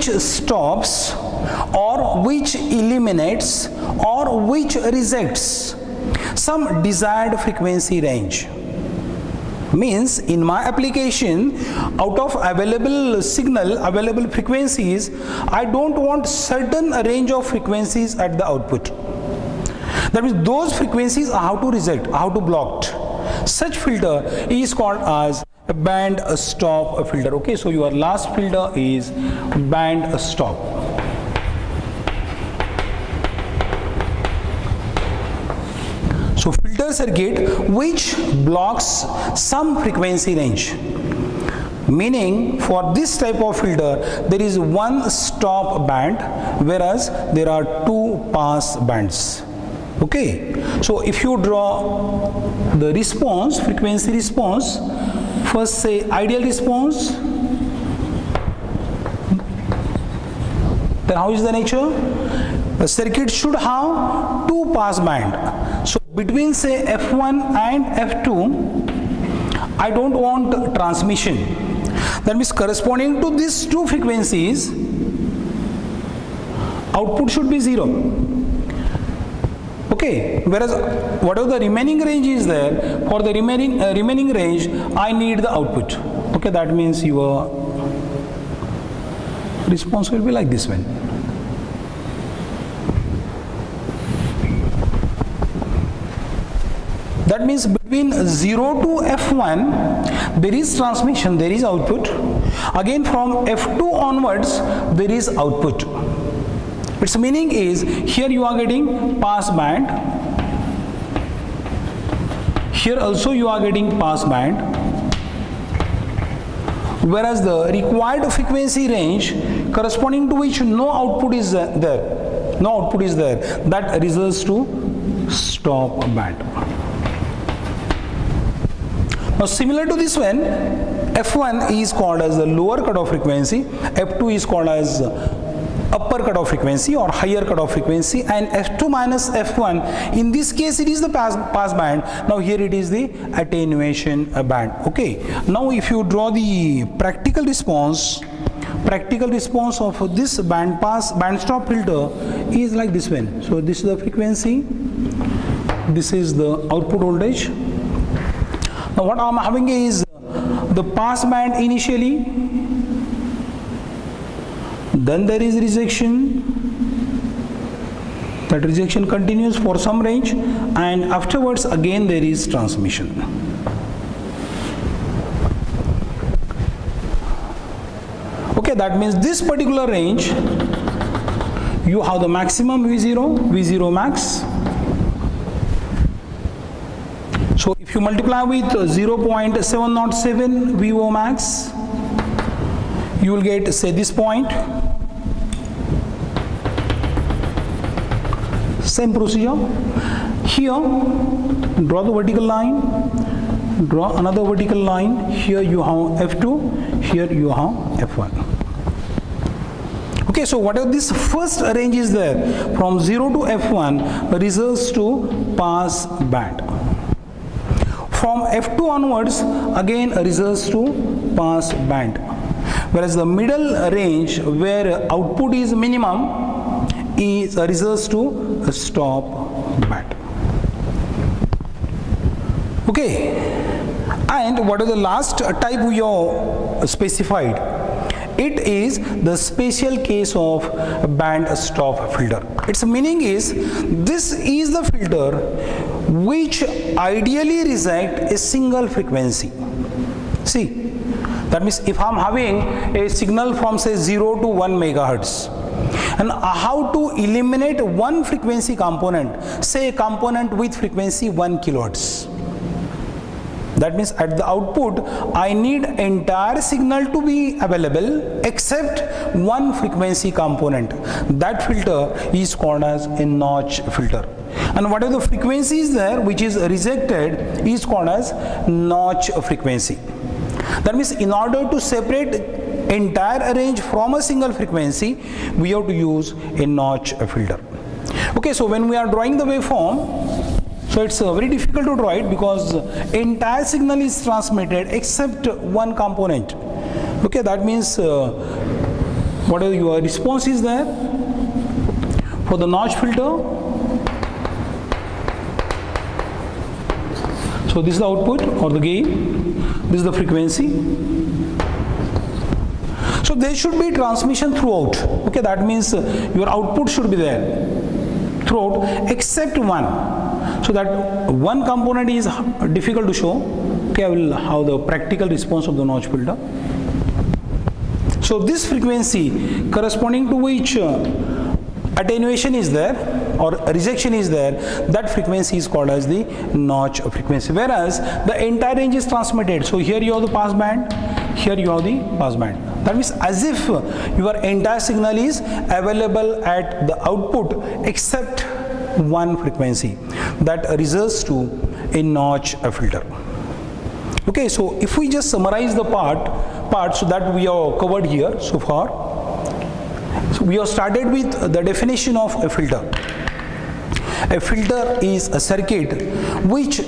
which stops or which eliminates or which rejects some desired frequency range. Means in my application, out of available signal, available frequencies, I don't want certain range of frequencies at the output. That means those frequencies I have to reject, I have to block. Such filter is called as a band stop filter. Okay, so your last filter is band stop. So filter circuit which blocks some frequency range. Meaning for this type of filter there is one stop band, whereas there are two pass bands. Okay, so if you draw the response, frequency response, first say ideal response, then how is the nature? The circuit should have two pass band. So between say F1 and F2, I don't want transmission. That means corresponding to these two frequencies, output should be 0. Okay, whereas whatever the remaining range is there, for the remaining range, I need the output. Okay, that means your response will be like this one. That means between 0 to F1 there is transmission, there is output. Again from F2 onwards there is output. Its meaning is here you are getting pass band, here also you are getting pass band, whereas the required frequency range corresponding to which no output is there, that results to stop band. Now similar to this one, F1 is called as the lower cutoff frequency, F2 is called as upper cutoff frequency or higher cutoff frequency, and F2 minus F1, in this case it is the pass band, now here it is the attenuation band. Okay, now if you draw the practical response of this band stop filter is like this one. So this is the frequency, this is the output voltage. Now what I am having is the pass band initially, then there is rejection, that rejection continues for some range, and afterwards again there is transmission. Okay, that means this particular range you have the maximum V0 max. So if you multiply with 0.707 VO max, you will get say this point. Same procedure. Here draw the vertical line, draw another vertical line. Here you have F2, here you have F1. Okay, so whatever this first range is there from 0 to F1 results to pass band. From F2 onwards again results to pass band, whereas the middle range where output is minimum is results to a stop band. Okay, and what is the last type we have specified? It is the special case of band stop filter. Its meaning is this is the filter which ideally reject a single frequency. See, that means if I am having a signal from say 0 to 1 megahertz and how to eliminate one frequency component, say a component with frequency 1 kilohertz. That means at the output I need entire signal to be available except one frequency component. That filter is called as a notch filter. And whatever the frequency is there which is rejected is called as notch frequency. That means in order to separate entire range from a single frequency, we have to use a notch filter. Okay, so when we are drawing the waveform, so it's very difficult to draw it because entire signal is transmitted except one component. Okay, that means what are your response is there for the notch filter. So this is the output or the gain, this is the frequency. So there should be transmission throughout. Okay, that means your output should be there throughout except one. So that one component is difficult to show. Okay, I will have the practical response of the notch filter. So this frequency corresponding to which attenuation is there or rejection is there, that frequency is called as the notch frequency, whereas the entire range is transmitted. So here you have the pass band, here you have the pass band. That means as if your entire signal is available at the output except one frequency, that results to a notch filter. Okay, so if we just summarize the parts that we have covered here so far. So we have started with the definition of a filter. A filter is a circuit which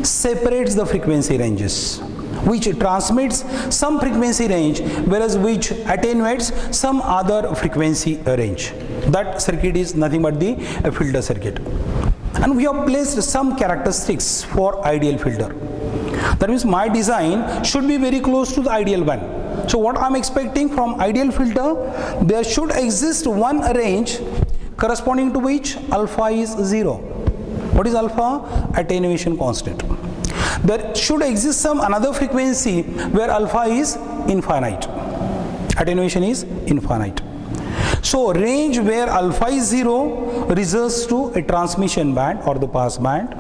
separates the frequency ranges, which transmits some frequency range, whereas which attenuates some other frequency range. That circuit is nothing but the filter circuit. And we have placed some characteristics for ideal filter. That means my design should be very close to the ideal one. So what I am expecting from ideal filter, there should exist one range corresponding to which alpha is 0. What is alpha? Attenuation constant. There should exist some another frequency where alpha is infinite. Attenuation is infinite. So range where alpha is 0 results to a transmission band or the pass band,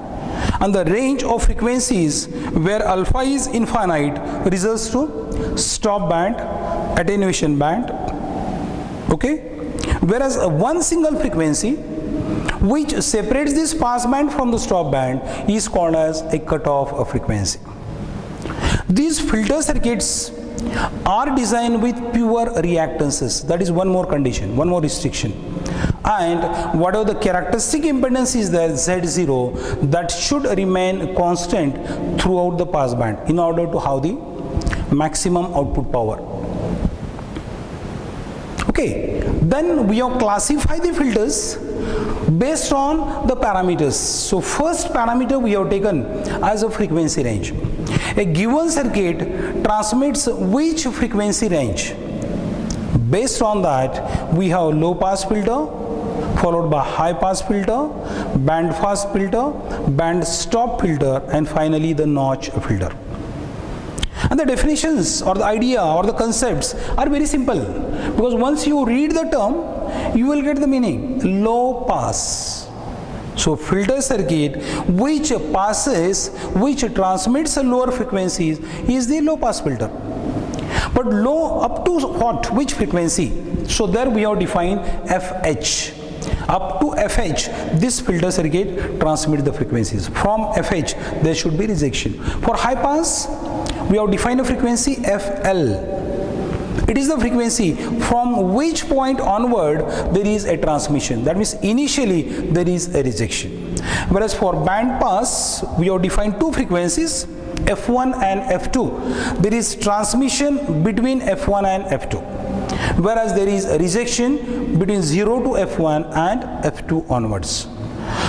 and the range of frequencies where alpha is infinite results to stop band, attenuation band. Okay, whereas one single frequency which separates this pass band from the stop band is called as a cutoff frequency. These filter circuits are designed with pure reactances. That is one more condition, one more restriction. And whatever the characteristic impedance is there, Z0, that should remain constant throughout the pass band in order to have the maximum output power. Okay, then we have classified the filters based on the parameters. So first parameter we have taken as a frequency range. A given circuit transmits which frequency range? Based on that, we have low pass filter followed by high pass filter, band pass filter, band stop filter, and finally the notch filter. And the definitions or the idea or the concepts are very simple, because once you read the term, you will get the meaning. Low pass. So filter circuit which transmits lower frequencies is the low pass filter. But low up to what? Which frequency? So there we have defined FH. Up to FH, this filter circuit transmits the frequencies. From FH, there should be rejection. For high pass, we have defined a frequency FL. It is the frequency from which point onward there is a transmission. That means initially there is a rejection. Whereas for band pass, we have defined two frequencies, F1 and F2. There is transmission between F1 and F2. Whereas there is a rejection between 0 to F1 and F2 onwards.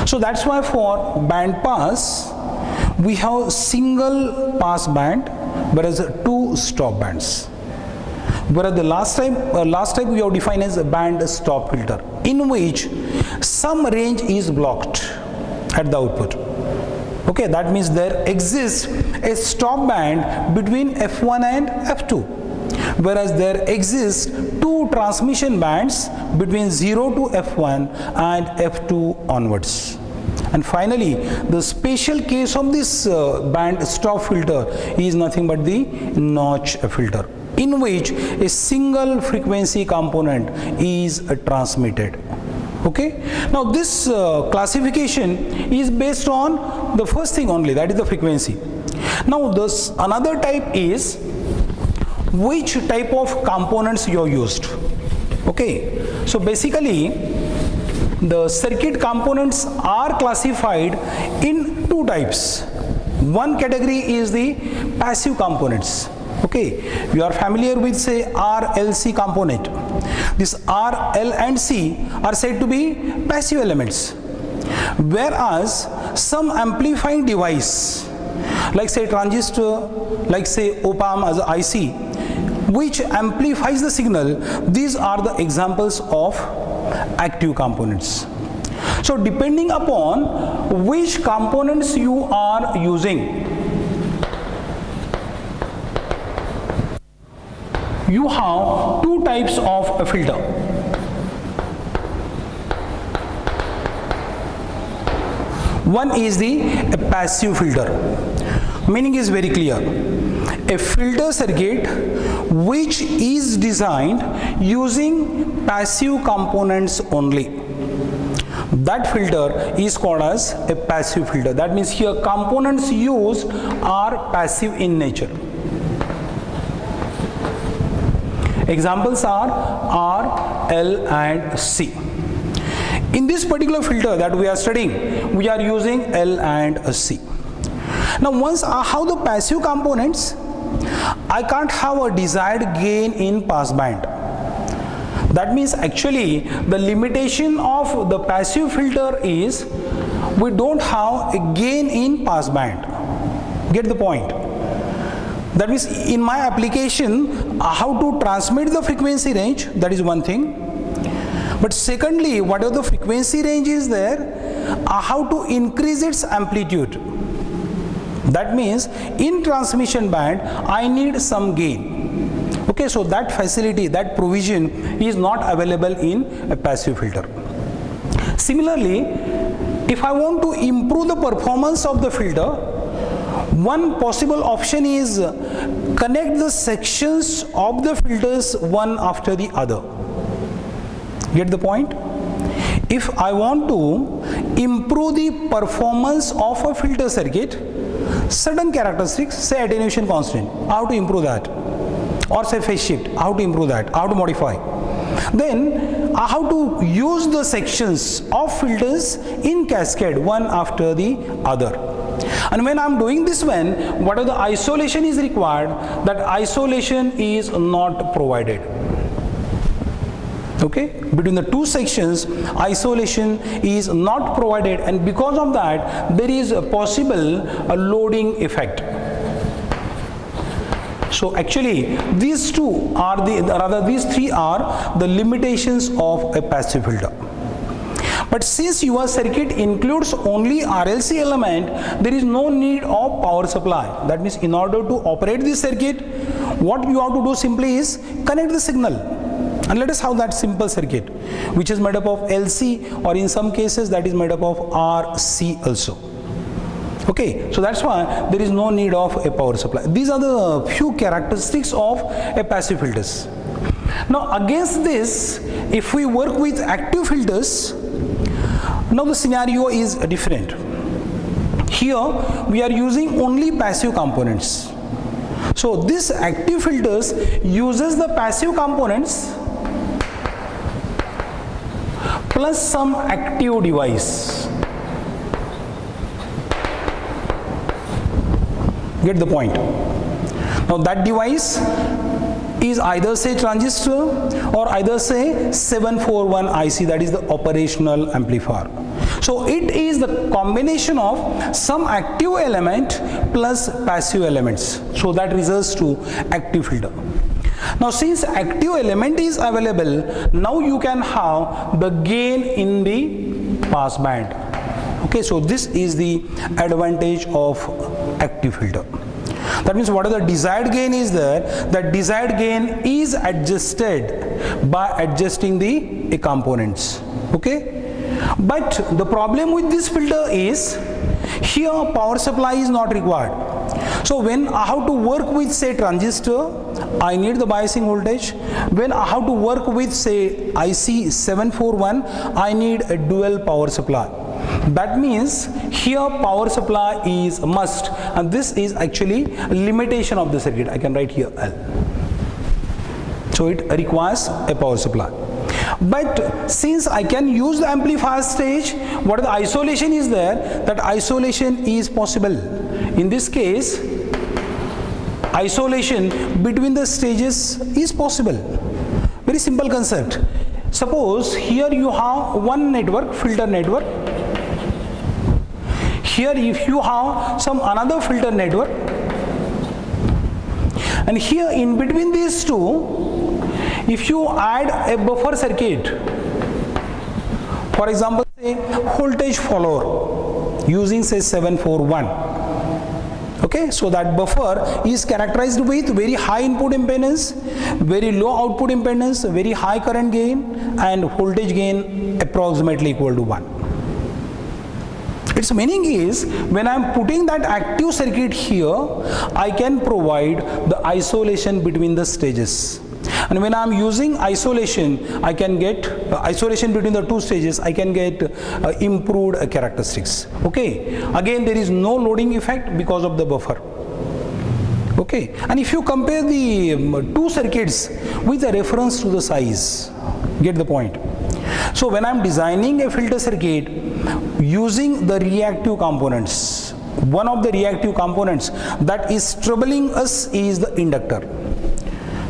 So that's why for band pass, we have single pass band, whereas two stop bands. Whereas the last type we have defined as a band stop filter, in which some range is blocked at the output. Okay, that means there exists a stop band between F1 and F2, whereas there exists two transmission bands between 0 to F1 and F2 onwards. And finally, the special case of this band stop filter is nothing but the notch filter, in which a single frequency component is transmitted. Okay, now this classification is based on the first thing only, that is the frequency. Now this another type is which type of components you have used. Okay, so basically the circuit components are classified in two types. One category is the passive components. Okay, you are familiar with say RLC component. This R, L and C are said to be passive elements, whereas some amplifying device like say transistor, like say op-amp as a IC, which amplifies the signal, these are the examples of active components. So depending upon which components you are using, you have two types of a filter. One is the passive filter. Meaning is very clear. A filter circuit which is designed using passive components only. That filter is called as a passive filter. That means here components used are passive in nature. Examples are R, L and C. In this particular filter that we are studying, we are using L and C. Now once I have the passive components, I can't have a desired gain in passband. That means actually the limitation of the passive filter is we don't have a gain in passband. Get the point? That means in my application, how to transmit the frequency range, that is one thing. But secondly, whatever the frequency range is there, how to increase its amplitude. That means in transmission band, I need some gain. Okay, so that facility, that provision is not available in a passive filter. Similarly, if I want to improve the performance of the filter, one possible option is connect the sections of the filters one after the other. Get the point? If I want to improve the performance of a filter circuit, certain characteristics, say attenuation constant, how to improve that? Or say phase shift, how to improve that? How to modify? Then how to use the sections of filters in cascade one after the other. And when I am doing this one, what are the isolation is required, that isolation is not provided. Okay, between the two sections isolation is not provided, and because of that there is a possible loading effect. So actually these two are these three are the limitations of a passive filter. But since your circuit includes only RLC element, there is no need of power supply. That means in order to operate this circuit, what you have to do simply is connect the signal. And let us have that simple circuit which is made up of LC, or in some cases that is made up of RC also. Okay, so that's why there is no need of a power supply. These are the few characteristics of a passive filters. Now against this, if we work with active filters, now the scenario is different. Here we are using only passive components. So this active filters uses the passive components plus some active device. Get the point? Now that device is either say transistor or either say 741 IC, that is the operational amplifier. So it is the combination of some active element plus passive elements. So that results to active filter. Now since active element is available, now you can have the gain in the pass band. Okay, so this is the advantage of active filter. That means whatever the desired gain is there, that desired gain is adjusted by adjusting the components. Okay, but the problem with this filter is here power supply is not required. So when I have to work with say transistor, I need the biasing voltage. When I have to work with say IC 741, I need a dual power supply. That means here power supply is a must, and this is actually a limitation of the circuit. I can write here L. So it requires a power supply. But since I can use the amplifier stage, what the isolation is there, that isolation is possible. In this case, isolation between the stages is possible. Very simple concept. Suppose here you have one network, filter network. Here if you have some another filter network, and here in between these two, if you add a buffer circuit, for example say voltage follower using say 741, okay, so that buffer is characterized with very high input impedance, very low output impedance, very high current gain, and voltage gain approximately equal to 1. Its meaning is, when I am putting that active circuit here, I can provide the isolation between the stages. And when I am using isolation, I can get isolation between the two stages, I can get improved characteristics. Okay, again there is no loading effect because of the buffer. Okay, and if you compare the two circuits with a reference to the size, get the point. So when I am designing a filter circuit using the reactive components, one of the reactive components that is troubling us is the inductor.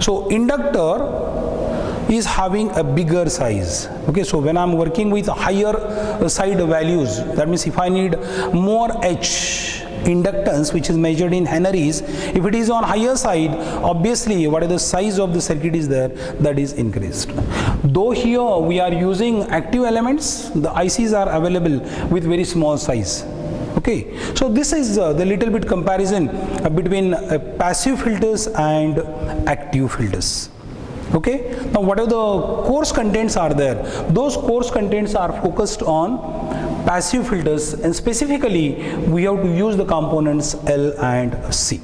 So inductor is having a bigger size. Okay, so when I am working with higher side values, that means if I need more H inductance, which is measured in henries, if it is on higher side, obviously whatever the size of the circuit is there, that is increased. Though here we are using active elements, the ICs are available with very small size. Okay, so this is the little bit comparison between passive filters and active filters. Okay, now whatever the course contents are there, those course contents are focused on passive filters, and specifically we have to use the components L and C.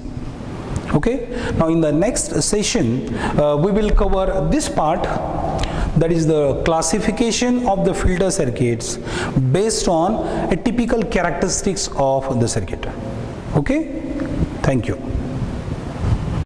Okay, now in the next session we will cover this part, that is the classification of the filter circuits based on a typical characteristics of the circuit. Okay, thank you.